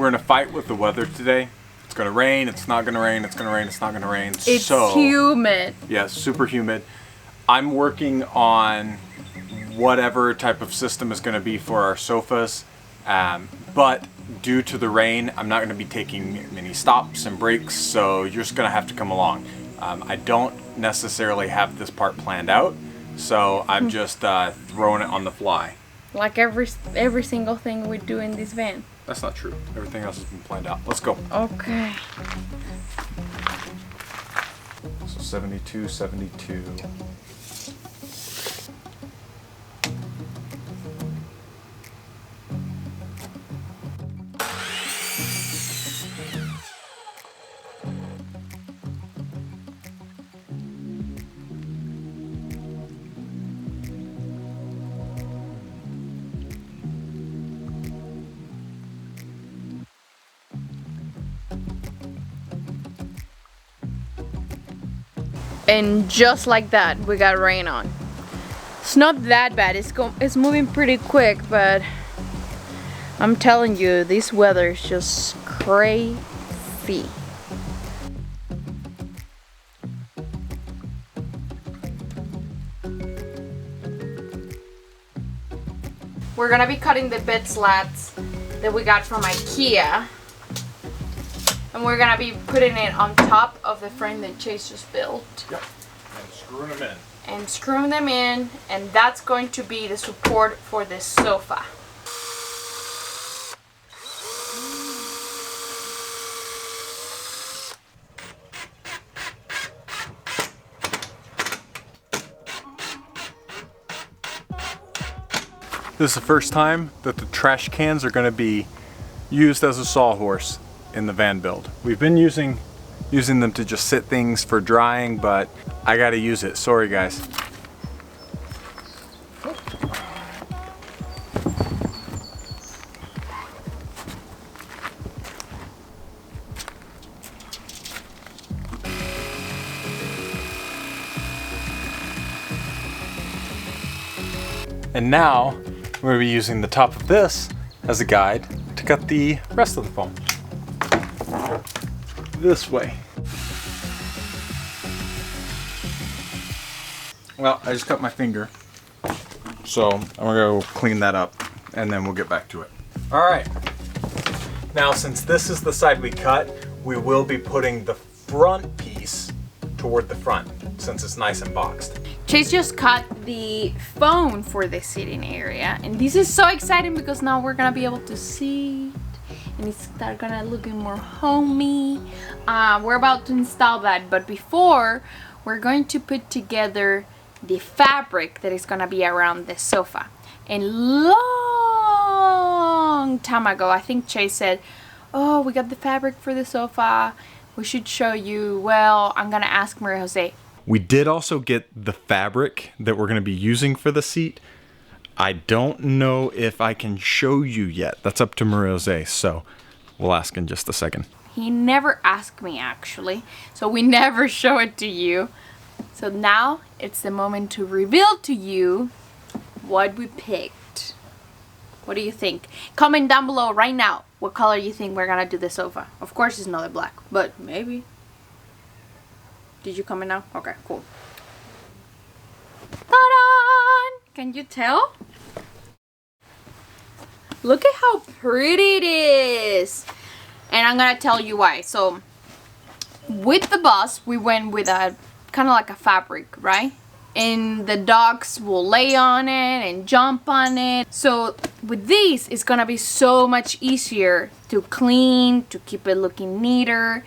We're in a fight with the weather today. It's gonna rain, it's not gonna rain, it's gonna rain, it's not gonna rain. It's humid. Yeah, super humid. I'm working on whatever type of system is gonna be for our sofas. But due to the rain, I'm not gonna be taking many stops and breaks, so you're just gonna have to come along. I don't necessarily have this part planned out, so I'm just throwing it on the fly. Like every single thing we do in this van. That's not true. Everything else has been planned out. Let's go. Okay. So 72, 72. And just like that, we got rain on. It's not that bad. It's moving pretty quick, but I'm telling you, this weather is just crazy. We're gonna be cutting the bed slats that we got from IKEA. And we're gonna be putting it on top of the frame that Chase just built. Yep. And screwing them in. And screwing them in, and that's going to be the support for this sofa. This is the first time that the trash cans are gonna be used as a sawhorse in the van build. We've been using them to just sit things for drying, but I gotta use it. Sorry guys. And now we're gonna be using the top of this as a guide to cut the rest of the foam. This way. Well, I just cut my finger, so I'm gonna go clean that up and then we'll get back to it. All right, now since this is the side we cut, we will be putting the front piece toward the front since it's nice and boxed. Chase just cut the foam for the sitting area, and this is so exciting because now we're gonna be able to see and it's start gonna looking more homey. We're about to install that, but before we're going to put together the fabric that is gonna be around the sofa. And long time ago, I think Chase said, oh, we got the fabric for the sofa, we should show you. Well, I'm gonna ask Maria Jose. We did also get the fabric that we're gonna be using for the seat. I don't know if I can show you yet. That's up to Maria Jose, so we'll ask in just a second. He never asked me actually, so we never show it to you. So now it's the moment to reveal to you what we picked. What do you think? Comment down below right now what color you think we're gonna do the sofa. Of course it's not a black, but maybe. Did you comment now? Okay, cool. Ta-da! Can you tell? Look at how pretty it is. And I'm gonna tell you why. So with the bus, we went with a kind of like a fabric, right? And the dogs will lay on it and jump on it. So with these, it's gonna be so much easier to clean, to keep it looking neater.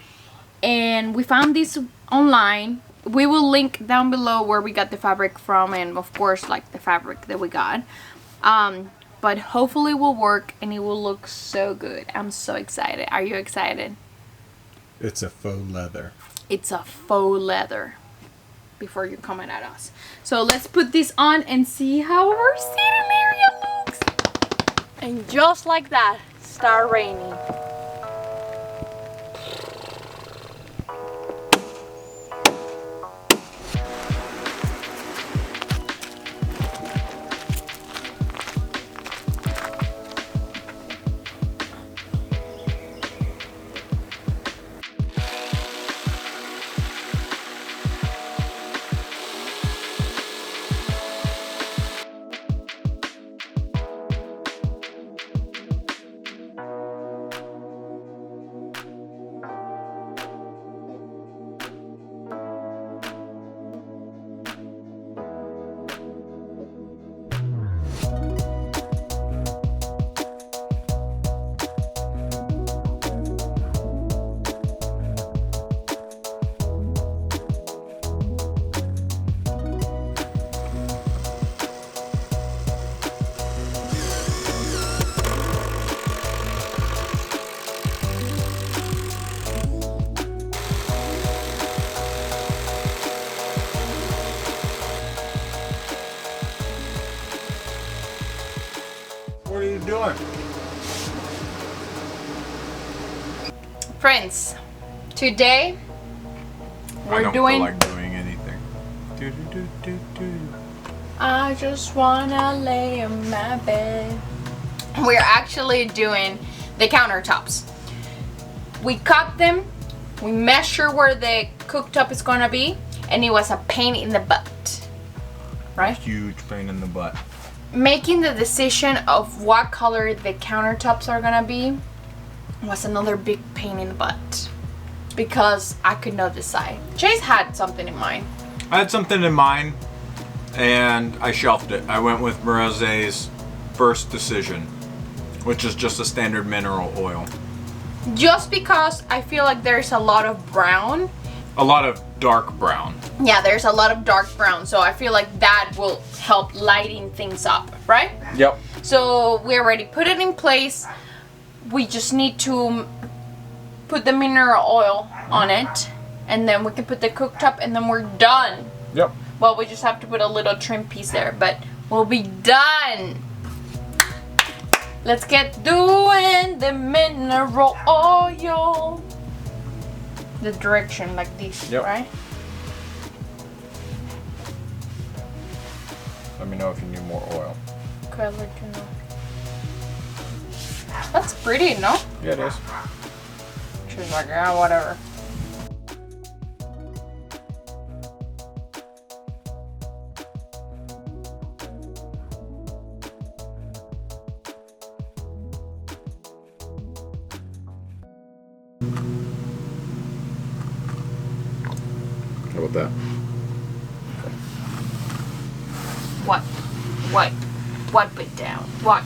And we found this online. We will link down below where we got the fabric from, and of course like the fabric that we got. But hopefully it will work and it will look so good. I'm so excited. Are you excited? It's a faux leather. It's a faux leather. Before you comment at us. So let's put this on and see how our sitting area looks. And just like that, start raining. Friends, today I we're don't doing. feel like doing anything. I just wanna lay in my bed. We're actually doing the countertops. We cut them, we measure where the cooktop is gonna be, and it was a pain in the butt, right? Huge pain in the butt. Making the decision of what color the countertops are gonna be was another big pain in the butt because I could not decide. Chase had something in mind. I had something in mind and I shelved it. I went with Morose's first decision, which is just a standard mineral oil. Just because I feel like there's a lot of brown. A lot of dark brown. Yeah, there's a lot of dark brown, so I feel like that will help lighting things up, right? Yep. So we already put it in place. We just need to put the mineral oil on it, and then we can put the cooktop, and then we're done. Yep. Well, we just have to put a little trim piece there, but we'll be done. Let's get doing the mineral oil. The direction like this, Yep. right? Let me know if you need more oil. Okay, I'll let you know. That's pretty, no? Yeah, it is. She's like, yeah, whatever. How about that? What? Wipe it down. What?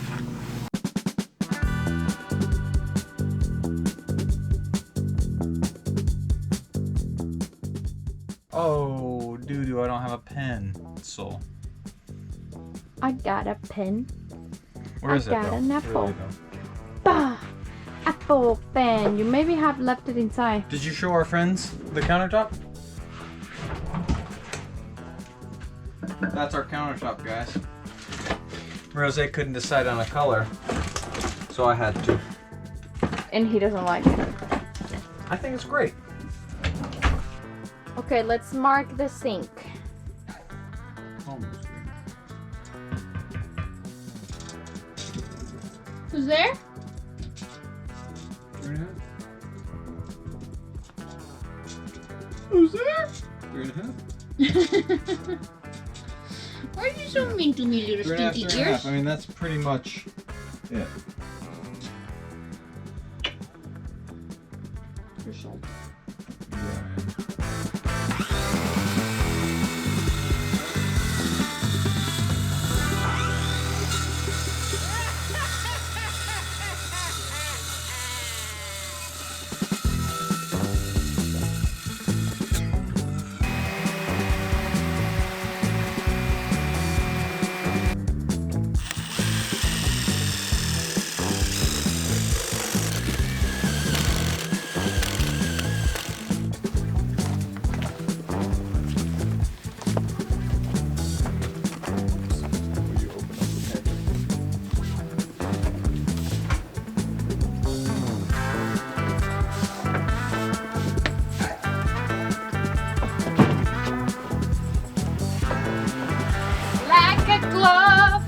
Oh, doo-doo, I don't have a pencil. I got a pen. Where is it got though? an apple. Where is it, though? Bah! Apple pen. You maybe have left it inside. Did you show our friends the countertop? That's our countertop, guys. Rose couldn't decide on a color, so I had to. And he doesn't like it. I think it's great. Okay, let's mark the sink. Almost. Who's there? 3.5. Who's there? 3.5. Why are you so mean to me, little 3.5, stinky 3.5. ears? I mean, that's pretty much it. You're so- Yeah, man. Like a glove.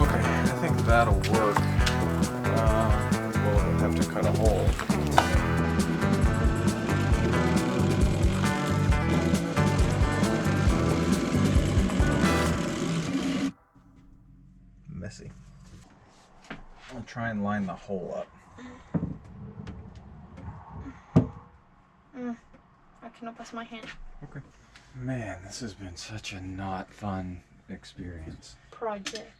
Okay, I think that'll work. We'll have to cut a hole. Messy. I'll try and line the hole up. I cannot pass my hand. Okay. Man, this has been such a not fun experience. Project.